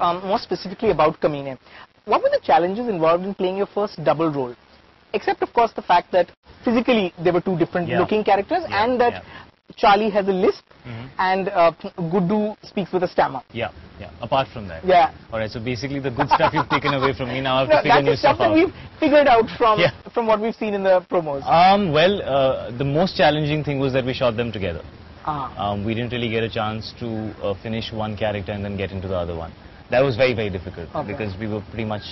more specifically about Kameene. What were the challenges involved in playing your first double role? Except, of course, the fact that physically they were two different looking characters, and that Charlie has a lisp and Guddu speaks with a stammer. Yeah. Apart from that. Yeah. Alright, so basically the good stuff you've taken away from me, now I have to figure new stuff out. That's the stuff that we've figured out from what we've seen in the promos. Well, the most challenging thing was that we shot them together. We didn't really get a chance to finish one character and then get into the other one. That was very, very difficult because we were pretty much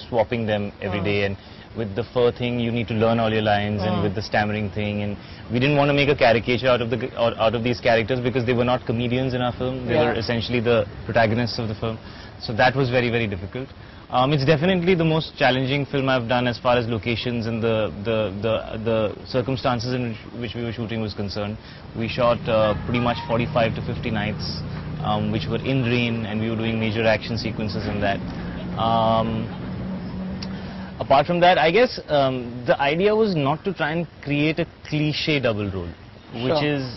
swapping them every day, and with the fur thing you need to learn all your lines, and with the stammering thing, and we didn't want to make a caricature out of these characters because they were not comedians in our film. They were essentially the protagonists of the film. So that was very, very difficult. It's definitely the most challenging film I've done as far as locations and the circumstances in which we were shooting was concerned. We shot pretty much 45 to 50 nights, which were in rain, and we were doing major action sequences in that. Apart from that, I guess the idea was not to try and create a cliche double role, which is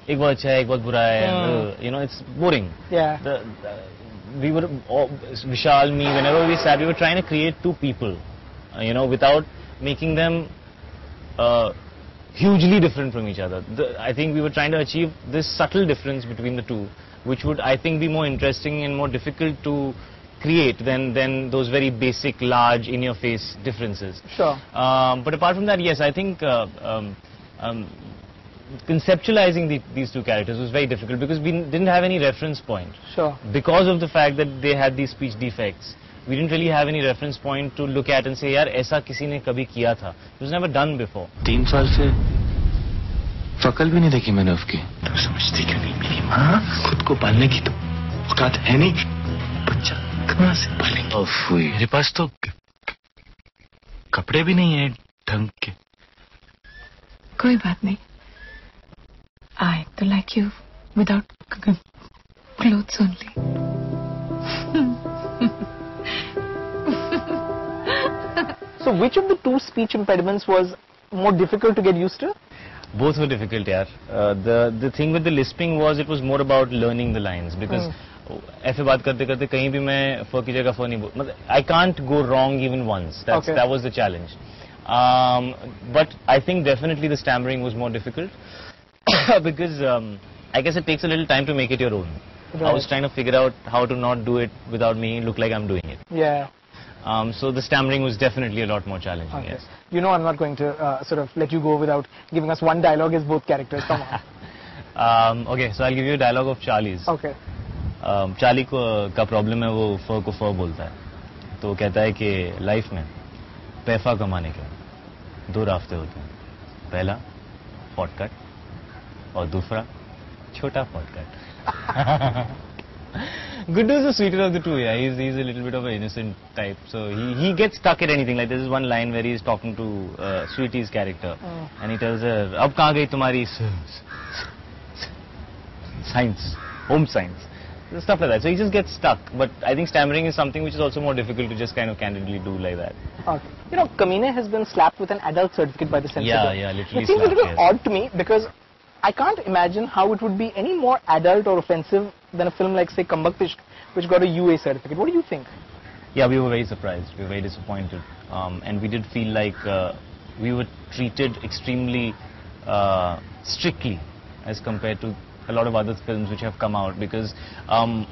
ek bahut acha hai, ek bahut bura hai, you know, it's boring. Yeah. We were, Vishal, me, whenever we sat, we were trying to create two people, you know, without making them hugely different from each other. I think we were trying to achieve this subtle difference between the two, which would, I think, be more interesting and more difficult to create than those very basic, large, in-your-face differences. Sure. But apart from that, yes, I think conceptualizing these two characters was very difficult because we didn't have any reference point. Sure. Because of the fact that they had these speech defects, we didn't really have any reference point to look at and say, yaar, aisa kisi ne kabhi kiya tha. It was never done before. 3 साल से शकल भी नहीं देखी मैंने उसकी। तो समझती क्यों नहीं मेरी माँ? खुद को पालने की तो औकात है नहीं। बच्चा कहाँ से पालेंगे? ओफुई, मेरे पास तो कपड़े भी नहीं है ढंग के। कोई बात नहीं। I to like you without clothes only. So which of the two speech impediments was more difficult to get used to? Both were difficult, yaar. The thing with the lisping was it was more about learning the lines because ऐसे बात करते करते कहीं भी मैं फ की जगह फ नहीं बोल, मतलब I can't go wrong even once. That was the challenge. But I think definitely the stammering was more difficult. Because I guess it takes a little time to make it your own. Right. I was trying to figure out how to not do it without making it look like I'm doing it. Yeah. So the stammering was definitely a lot more challenging. Okay. Yes. You know I'm not going to sort of let you go without giving us one dialogue as both characters. Come on. Okay, so I'll give you a dialogue of Charlie's. Okay. Charlie का problem है वो फ को फ बोलता है. तो वो कहता है कि लाइफ में पैसा कमाने के 2 रास्ते होते हैं. पहला शॉर्टकट और दूसरा छोटा shortcut. Guddu is the sweeter of the two. Yeah, he's a little bit of an innocent type, so he gets stuck at anything. Like, this is one line where he's talking to Sweetie's character, and he tells her, "Ab kahan gayi tumhari science, home science," stuff like that. So he just gets stuck. But I think stammering is something which is also more difficult to just kind of candidly do like that. Okay. You know, Kameene has been slapped with an adult certificate by the censor. Yeah, literally. It seems a little odd to me because I can't imagine how it would be any more adult or offensive than a film like, say, Kambakt Ishq, which got a UA certificate. What do you think? Yeah, we were very surprised. We were very disappointed. And we did feel like we were treated extremely strictly as compared to a lot of other films which have come out, because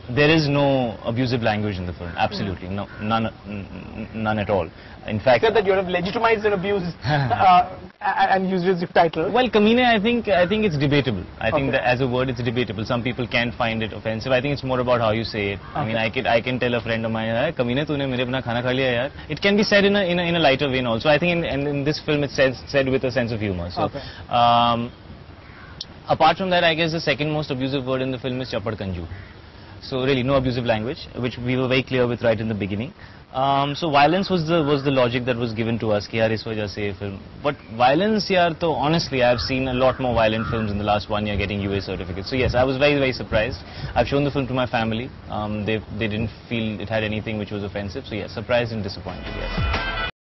there is no abusive language in the film. Absolutely. No, none at all. In fact, except that you have legitimized an abuse and used it as your title. Well, Kameene, I think it's debatable. I think that as a word, it's debatable. Some people can find it offensive. I think it's more about how you say it. I mean, I can tell a friend of mine, Kameene, तूने मेरे बिना खाना खा लिया यार. It can be said in a lighter vein also. I think in this film it's said with a sense of humor. So, apart from that, I guess the second most abusive word in the film is Chapad Kanju. So really no abusive language, which we were very clear with right in the beginning. So violence was the logic that was given to us, कि यार इस वजह से film. But violence, यार, तो honestly, I have seen a lot more violent films in the last 1 year getting UA certificates. So yes, I was very, very surprised. I've shown the film to my family. They didn't feel it had anything which was offensive. So yes, surprised and disappointed. Yes.